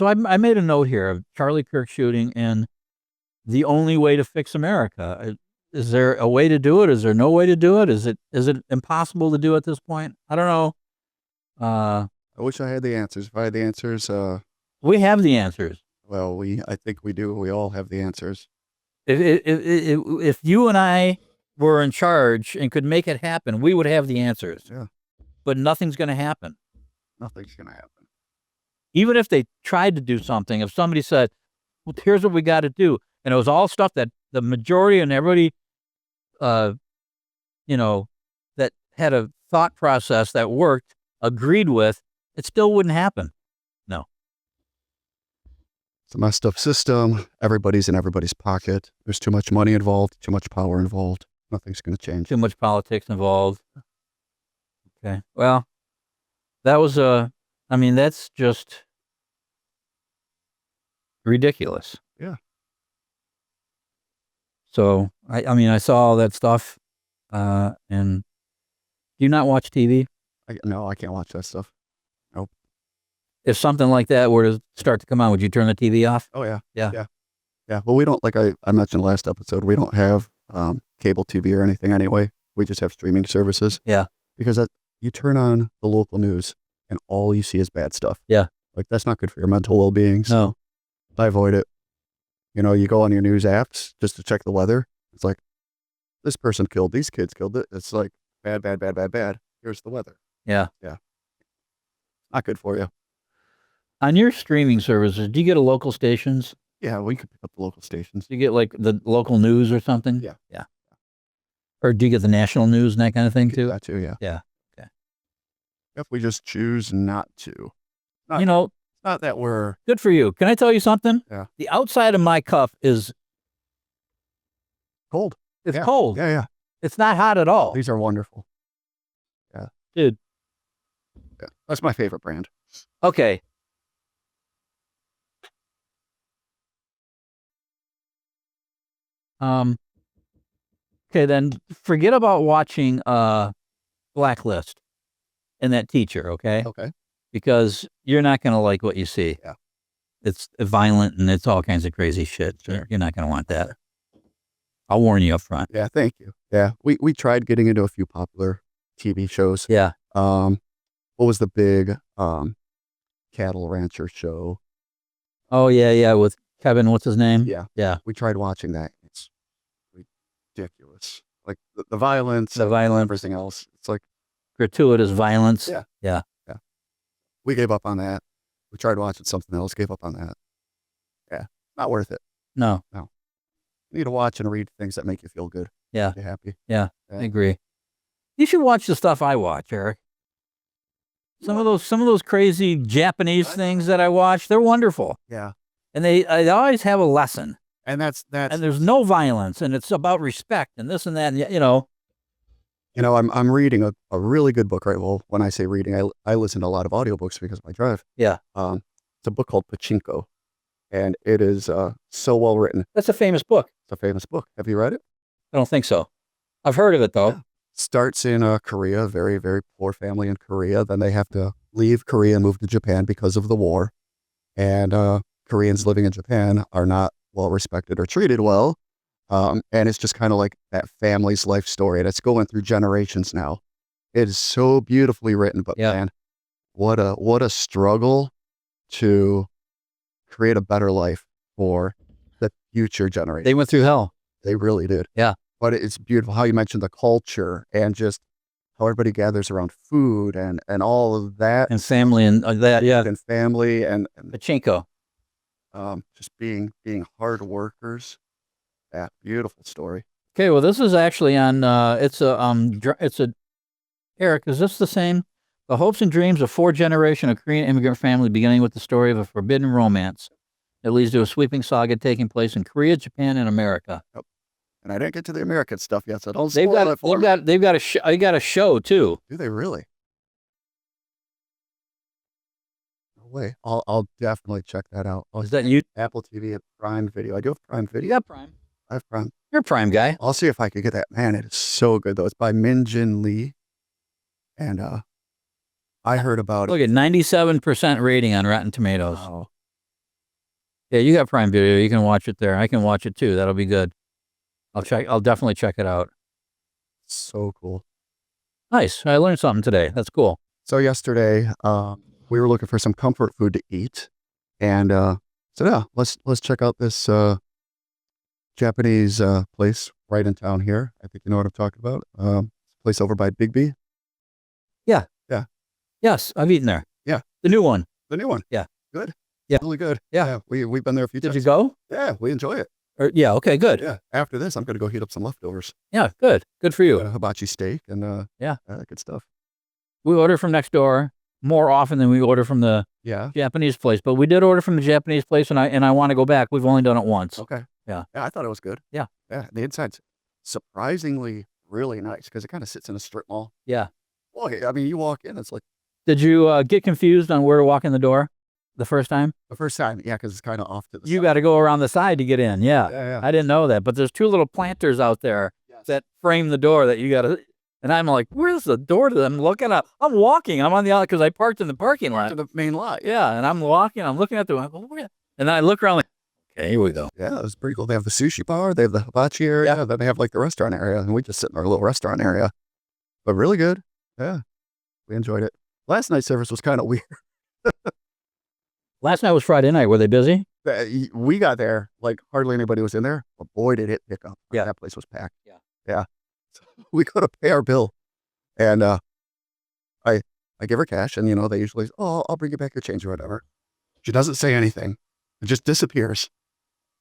I made a note here of Charlie Kirk shooting and the only way to fix America. Is there a way to do it? Is there no way to do it? Is it impossible to do at this point? I don't know. I wish I had the answers. If I had the answers, we have the answers. Well, I think we do. We all have the answers. If you and I were in charge and could make it happen, we would have the answers. Yeah. But nothing's going to happen. Nothing's going to happen. Even if they tried to do something, if somebody said, well, here's what we got to do, and it was all stuff that the majority and everybody, that had a thought process that worked, agreed with, it still wouldn't happen. No. It's a messed up system. Everybody's in everybody's pocket. There's too much money involved, too much power involved. Nothing's going to change. Too much politics involved. Okay. Well, that was that's just ridiculous. Yeah. So, I saw all that stuff, and do you not watch TV? No, I can't watch that stuff. Nope. If something like that were to start to come on, would you turn the TV off? Oh, yeah. Yeah. Yeah. Yeah. Well, we don't, like I mentioned last episode, we don't have cable TV or anything anyway. We just have streaming services. Yeah. Because you turn on the local news and all you see is bad stuff. Yeah. Like, that's not good for your mental well-being. So No. I avoid it. You go on your news apps just to check the weather. It's like, this person killed, these kids killed it. It's like, bad, bad, bad, bad, bad. Here's the weather. Yeah. Yeah. Not good for you. On your streaming services, do you get a local stations? Yeah, we could pick up the local stations. Do you get like the local news or something? Yeah. Yeah. Or do you get the national news and that kind of thing too? That too, yeah. Yeah. Okay. If we just choose not to. Not that we're... Good for you. Can I tell you something? Yeah. The outside of my cup is... cold. It's cold. Yeah, yeah. It's not hot at all. These are wonderful. Yeah. Dude. Yeah. That's my favorite brand. Okay. Okay, then forget about watching Blacklist and that teacher, okay? Okay. Because you're not going to like what you see. Yeah. It's violent and it's all kinds of crazy shit. Sure. You're not going to want that. I'll warn you up front. Yeah, thank you. Yeah, we tried getting into a few popular TV shows. Yeah. What was the big cattle rancher show? Oh, yeah, with Kevin, what's his name? Yeah. Yeah. We tried watching that. It's ridiculous. Like the violence, The violence. everything else. It's like Gratuitous violence. Yeah. Yeah. we gave up on that. We tried watching something else, gave up on that. Yeah, not worth it. No. You need to watch and read things that make you feel good. Yeah. Make you happy. Yeah. I agree. You should watch the stuff I watch, Eric. Some of those crazy Japanese things that I watch, they're wonderful. Yeah. And they always have a lesson. And that's And there's no violence, and it's about respect and this and that. And, You know, I'm reading a really good book, right? Well, when I say reading, I listen to a lot of audiobooks because of my drive. Yeah. It's a book called Pachinko, and it is so well written. That's a famous book. It's a famous book. Have you read it? I don't think so. I've heard of it, though. Yeah. Starts in Korea, very, very poor family in Korea. Then they have to leave Korea and move to Japan because of the war. And Koreans living in Japan are not well respected or treated well. And it's just kind of like that family's life story. And it's going through generations now. It is so beautifully written, but Yeah. man, what a struggle to create a better life for the future generation. They went through hell. They really did. Yeah. But it's beautiful how you mentioned the culture and just how everybody gathers around food and all of that. And family and that, yeah. And family and Pachinko. just being hard workers. Yeah, beautiful story. Okay, well, this is actually on, Eric, is this the same? The hopes and dreams of 4-generation of Korean immigrant family, beginning with the story of a forbidden romance that leads to a sweeping saga taking place in Korea, Japan, and America. And I didn't get to the American stuff yet, so don't They've spoil it for me. got a show too. Do they really? No way. I'll definitely check that out. Is that you? Apple TV and Prime Video. I do have Prime Video. You got Prime. I have Prime. You're a Prime guy. I'll see if I could get that. Man, it is so good though. It's by Min Jin Lee, and I heard about Look at 97% rating on Rotten Tomatoes. Wow. Yeah, you got Prime Video. You can watch it there. I can watch it too. That'll be good. I'll definitely check it out. So cool. Nice. I learned something today. That's cool. So yesterday, we were looking for some comfort food to eat, and so yeah, let's check out this Japanese place right in town here. I think you know what I'm talking about. Place over by Big B. Yes, I've eaten there. Yeah. The new one. The new one. Yeah. Good. Yeah. Really good. Yeah. We've been there a few Did times. you go? Yeah, we enjoy it. Yeah. Okay. Good. Yeah. After this, I'm gonna go heat up some leftovers. Yeah. Good. Good for you. Hibachi steak and Yeah. good stuff. We order from next door more often than we order from the Yeah. Japanese place, but we did order from the Japanese place, and I want to go back. We've only done it once. Okay. Yeah. Yeah, I thought it was good. Yeah. Yeah. The inside's surprisingly really nice because it kind of sits in a strip mall. Yeah. Boy, I mean, you walk in, it's like Did you get confused on where to walk in the door the first time? the first time. Yeah, because it's kind of off to the You side. got to go around the side to get in. Yeah. Yeah. I didn't know that, but there's 2 little planters out there that frame the door that you got to. And I'm like, where's the door to them? Looking up. I'm walking. I'm on the because I parked in the parking lot. To the main lot. Yeah, and I'm walking. I'm looking at the. I go, where? And then I look around like, okay, here we go. Yeah, it was pretty cool. They have the sushi bar, they have the hibachi area, then they have like the restaurant area, and we just sit in our little restaurant area. But really good. Yeah, we enjoyed it. Last night's service was kind of weird. Last night was Friday night. Were they busy? We got there, like hardly anybody was in there, but boy, did it pick up. Yeah. That place was packed. Yeah. So we go to pay our bill, and I give her cash, and they usually, I'll bring you back your change or whatever. She doesn't say anything. It just disappears.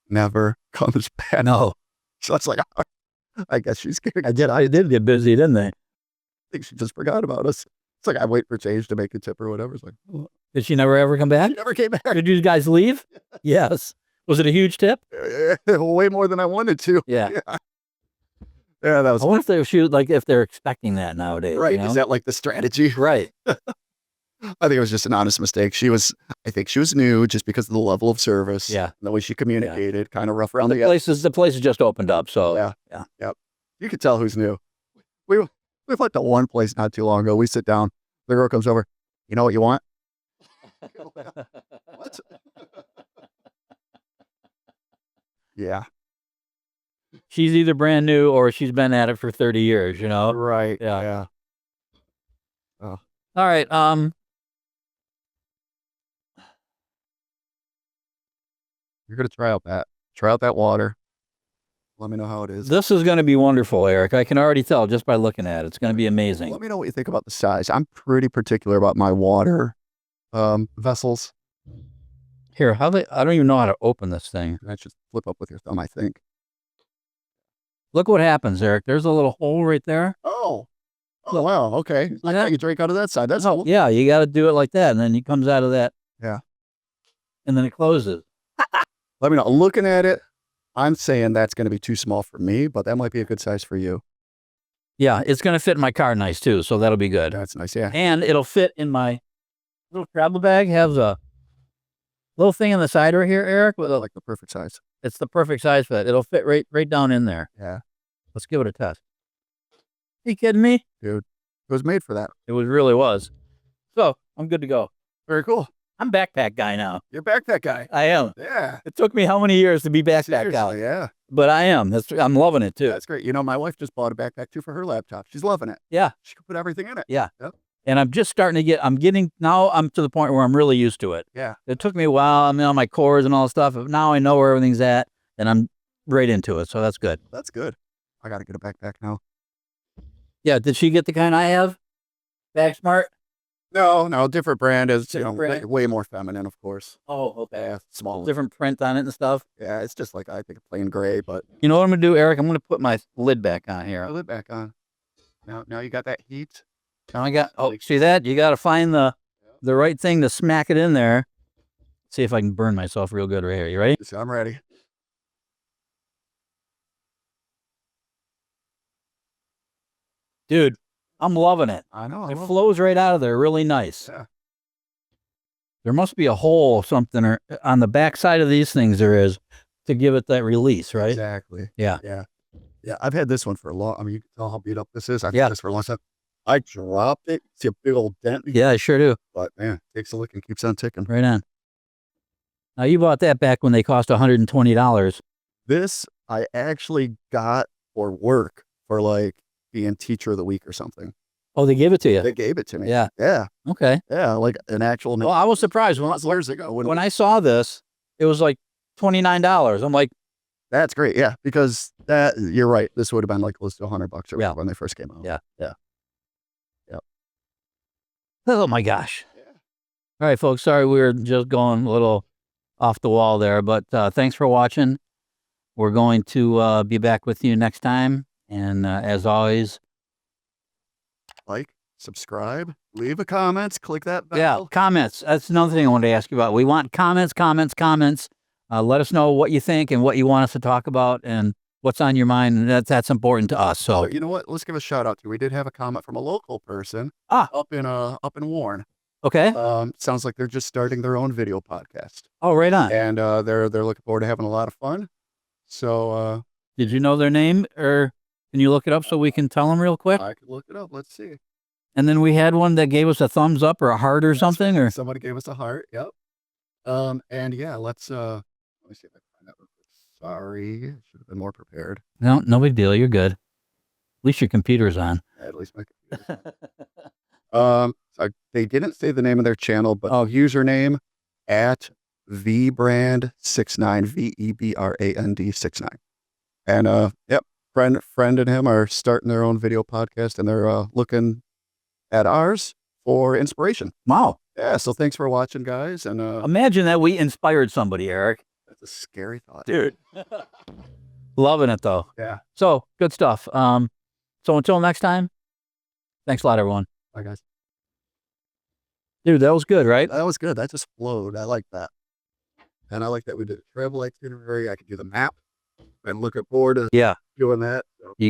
Never comes back. No. So it's like, I guess she's getting. I did get busy, didn't they? I think she just forgot about us. It's like I wait for change to make a tip or whatever. It's like, Did she never ever come back? she never came back. Did you guys leave? Yes. Was it a huge tip? Way more than I wanted to. Yeah. Yeah, that was I wonder if they're expecting that nowadays. right. You know? Is that like the strategy? Right. I think it was just an honest mistake. I think she was new just because of the level of service. Yeah. And the way she communicated, kind of rough around the The place has just opened up, so Yeah. yeah. Yep. You could tell who's new. We went to one place not too long ago. We sit down. The girl comes over. You know what you want? What? Yeah. She's either brand new or she's been at it for 30 years, you know? Right. Yeah. Yeah. All right. You're gonna try out that. Try out that water. Let me know how it is. This is going to be wonderful, Eric. I can already tell just by looking at it. It's going to be amazing. Let me know what you think about the size. I'm pretty particular about my water vessels. Here, I don't even know how to open this thing. I should flip up with your thumb, I think. Look what happens, Eric. There's a little hole right there. Oh wow. Okay. I Yeah. can drink out of that side. That's how. Yeah, you got to do it like that, and then it comes out of that. Yeah. And then it closes. Let me know. Looking at it, I'm saying that's going to be too small for me, but that might be a good size for you. Yeah, it's going to fit in my car nice too, so that'll be good. That's nice. Yeah. And it'll fit in my little travel bag. Has a little thing on the side right here, Eric. With Like the perfect size. it's the perfect size for it. It'll fit right down in there. Yeah. Let's give it a test. Are you kidding me? Dude, it was made for that. It really was. So I'm good to go. Very cool. I'm backpack guy now. You're backpack guy. I am. Yeah. It took me how many years to be backpack guy? Seriously, yeah. But I am. I'm loving it too. That's great. You know, my wife just bought a backpack too for her laptop. She's loving it. Yeah. She could put everything in it. Yeah. Yep. And I'm just starting to I'm to the point where I'm really used to it. Yeah. It took me a while. I'm on my cores and all that stuff. But now I know where everything's at and I'm right into it. So that's good. That's good. I got to get a backpack now. Yeah. Did she get the kind I have? Back Smart? No, different brand is, Different brand? way more feminine, of course. Oh, okay. Yeah, small. Different print on it and stuff. Yeah, it's just like, I think, a plain gray, but You know what I'm going to do, Eric? I'm going to put my lid back on here. I lid back on. Now you got that heat. Now see that? You got to find the right thing to smack it in there. See if I can burn myself real good right here. You ready? I'm ready. Dude, I'm loving it. I know. It flows right out of there really nice. Yeah. There must be a hole or something or on the back side of these things there is to give it that release, right? Exactly. Yeah. Yeah. Yeah. I've had this one for a long, you can tell how beat up this is. I've Yeah. had this for a long time. I dropped it. See a big old dent. Yeah, I sure do. But man, takes a lick and keeps on ticking. Right on. Now you bought that back when they cost $120. This I actually got for work for like being teacher of the week or something. Oh, they gave it to you? They gave it to me. Yeah. Yeah. Okay. Yeah. Like an actual. Well, I was surprised years ago when I saw this, it was like $29. I'm like, that's great. Yeah. Because you're right. This would have been like close to $100 or whatever Yeah. when they first came out. yeah. Yep. Oh my gosh. Yeah. All right, folks. Sorry we were just going a little off the wall there, but thanks for watching. We're going to be back with you next time. And as always, Like, subscribe, leave a comment, click that bell. yeah, comments. That's another thing I wanted to ask you about. We want comments. Let us know what you think and what you want us to talk about and what's on your mind. And that's important to us. So, You know what? Let's give a shout out to. We did have a comment from a local person up in Warren. okay. Sounds like they're just starting their own video podcast, Oh, right on. and they're looking forward to having a lot of fun. So Did you know their name or can you look it up so we can tell them real quick? I could look it up. Let's see. And then we had one that gave us a thumbs up or a heart or something or Somebody gave us a heart. Yep. And yeah, let's let me see if I can find that real quick. Sorry, I should have been more prepared. no big deal. You're good. At least your computer's on. At least my computer's on. They didn't say the name of their channel, but username at vbrand69 VEBRAND69. And yep, friend and him are starting their own video podcast, and they're looking at ours for inspiration. Wow. Yeah, so thanks for watching, guys. And Imagine that we inspired somebody, Eric. that's a scary thought, Dude. Loving it though. Yeah. So good stuff. So until next time, thanks a lot, everyone. Bye, guys. Dude, that was good, right? That was good. That just flowed. I like that. And I like that we did a travel itinerary. I could do the map and look forward to Yeah. doing that. So.